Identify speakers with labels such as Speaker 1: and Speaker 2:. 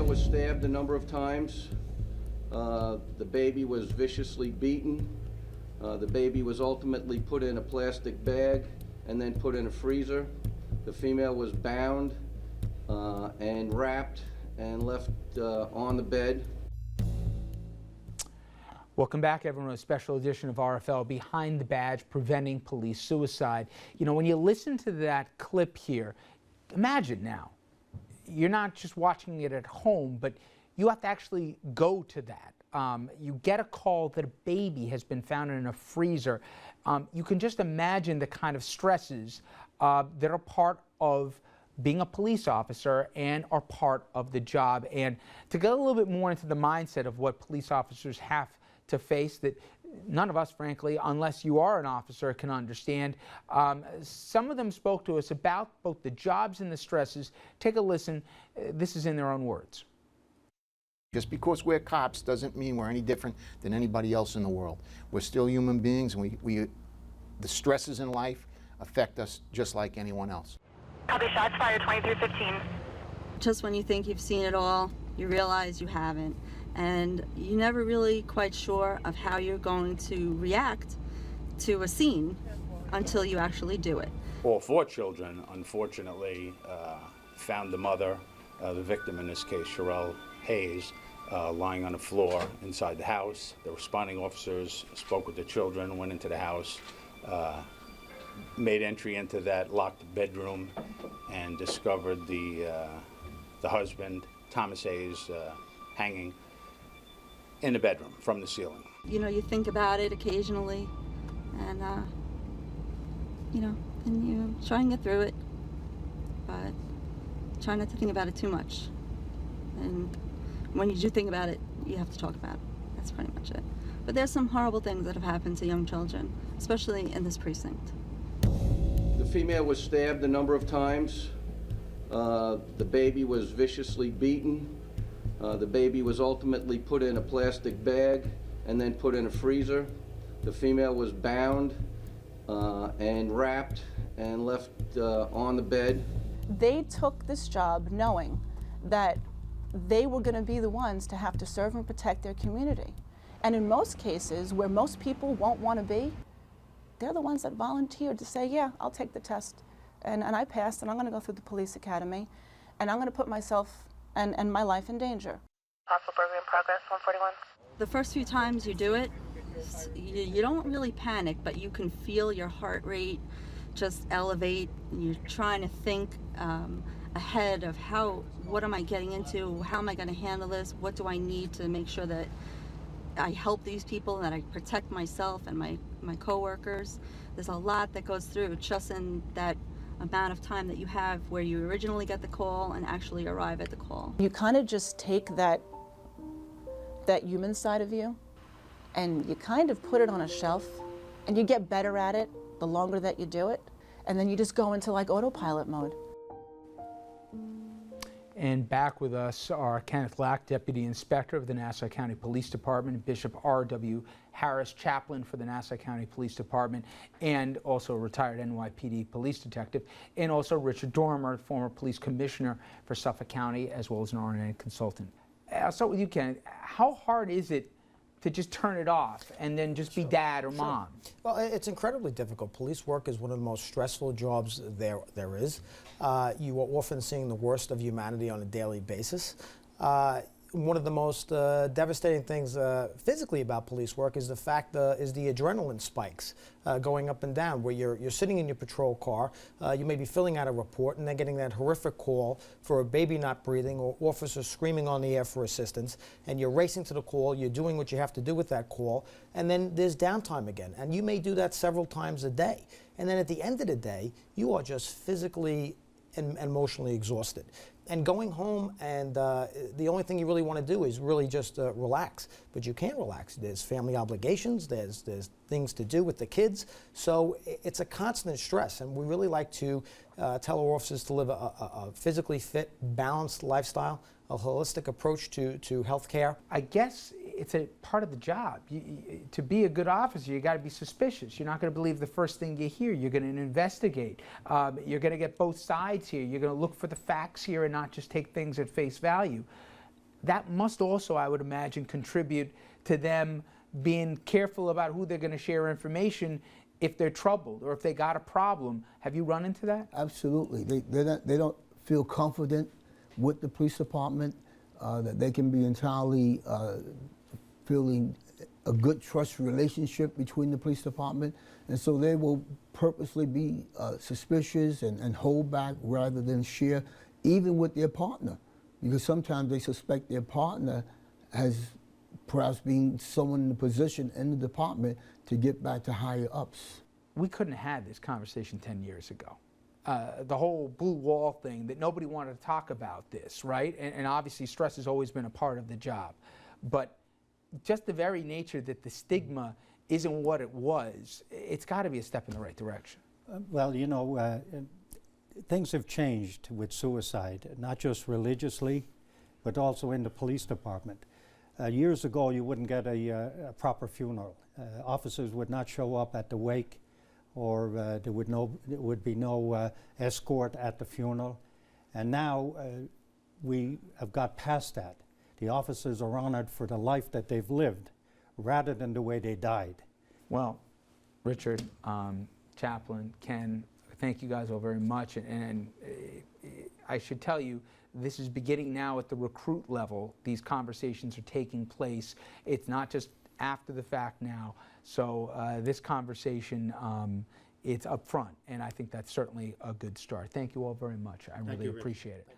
Speaker 1: female was stabbed a number of times. The baby was viciously beaten. The baby was ultimately put in a plastic bag and then put in a freezer. The female was bound and wrapped and left on the bed.
Speaker 2: Welcome back, everyone, to a special edition of RFL Behind the Badge, Preventing Police Suicide. You know, when you listen to that clip here, imagine now, you're not just watching it at home, but you have to actually go to that. You get a call that a baby has been found in a freezer. You can just imagine the kind of stresses that are part of being a police officer and are part of the job. And to get a little bit more into the mindset of what police officers have to face that none of us, frankly, unless you are an officer, can understand. Some of them spoke to us about both the jobs and the stresses. Take a listen. This is in their own words.
Speaker 3: Just because we're cops doesn't mean we're any different than anybody else in the world. We're still human beings, and the stresses in life affect us just like anyone else.
Speaker 4: Copy, shots fired, 2315.
Speaker 5: Just when you think you've seen it all, you realize you haven't. And you're never really quite sure of how you're going to react to a scene until you actually do it.
Speaker 6: All four children, unfortunately, found the mother, the victim in this case, Sherelle Hayes, lying on the floor inside the house. The responding officers spoke with the children, went into the house, made entry into that locked bedroom, and discovered the husband, Thomas Hayes, hanging in the bedroom from the ceiling.
Speaker 5: You know, you think about it occasionally, and you know, and you try and get through it, but try not to think about it too much. And when you do think about it, you have to talk about it. That's pretty much it. But there's some horrible things that have happened to young children, especially in this precinct.
Speaker 1: The female was stabbed a number of times. The baby was viciously beaten. The baby was ultimately put in a plastic bag and then put in a freezer. The female was bound and wrapped and left on the bed.
Speaker 7: They took this job knowing that they were going to be the ones to have to serve and protect their community. And in most cases, where most people won't want to be, they're the ones that volunteered to say, yeah, I'll take the test. And I passed, and I'm going to go through the police academy, and I'm going to put myself and my life in danger.
Speaker 4: Possible burglary in progress, 141.
Speaker 5: The first few times you do it, you don't really panic, but you can feel your heart rate just elevate. You're trying to think ahead of what am I getting into? How am I going to handle this? What do I need to make sure that I help these people, that I protect myself and my coworkers? There's a lot that goes through just in that amount of time that you have where you originally get the call and actually arrive at the call.
Speaker 7: You kind of just take that human side of you and you kind of put it on a shelf, and you get better at it the longer that you do it, and then you just go into like autopilot mode.
Speaker 2: And back with us are Kenneth Lack, Deputy Inspector of the Nassau County Police Department, and Bishop R.W. Harris, Chaplain for the Nassau County Police Department, and also a retired NYPD police detective, and also Richard Dormer, former police commissioner for Suffolk County, as well as an RNA consultant. I'll start with you, Kenneth. How hard is it to just turn it off and then just be dad or mom?
Speaker 8: Well, it's incredibly difficult. Police work is one of the most stressful jobs there is. You are often seeing the worst of humanity on a daily basis. One of the most devastating things physically about police work is the adrenaline spikes going up and down, where you're sitting in your patrol car, you may be filling out a report, and then getting that horrific call for a baby not breathing or officers screaming on the air for assistance, and you're racing to the call, you're doing what you have to do with that call, and then there's downtime again, and you may do that several times a day. And then at the end of the day, you are just physically and emotionally exhausted. And going home, and the only thing you really want to do is really just relax. But you can't relax. There's family obligations, there's things to do with the kids. So it's a constant stress, and we really like to tell our officers to live a physically fit, balanced lifestyle, a holistic approach to health care.
Speaker 2: I guess it's a part of the job. To be a good officer, you got to be suspicious. You're not going to believe the first thing you hear. You're going to investigate. You're going to get both sides here. You're going to look for the facts here and not just take things at face value. that must also, I would imagine, contribute to them being careful about who they're going to share information if they're troubled or if they got a problem. Have you run into that?
Speaker 9: Absolutely. They don't feel confident with the police department, that they can be entirely feeling a good trust relationship between the police department, and so they will purposely be suspicious and hold back rather than share, even with their partner, because sometimes they suspect their partner has perhaps been someone in a position in the department to get back to higher ups.
Speaker 2: We couldn't have had this conversation 10 years ago. The whole blue wall thing, that nobody wanted to talk about this, right? And obviously stress has always been a part of the job. But just the very nature that the stigma isn't what it was, it's got to be a step in the right direction.
Speaker 10: Well, you know, things have changed with suicide, not just religiously, but also in the police department. Years ago, you wouldn't get a proper funeral. Officers would not show up at the wake, or there would be no escort at the funeral. And now we have got past that. The officers are honored for the life that they've lived, rather than the way they died.
Speaker 2: Well, Richard, Chaplain, Ken, thank you guys all very much. And I should tell you, this is beginning now at the recruit level. These conversations are taking place. It's not just after the fact now. So this conversation, it's up front, and I think that's certainly a good start. Thank you all very much. I really appreciate it.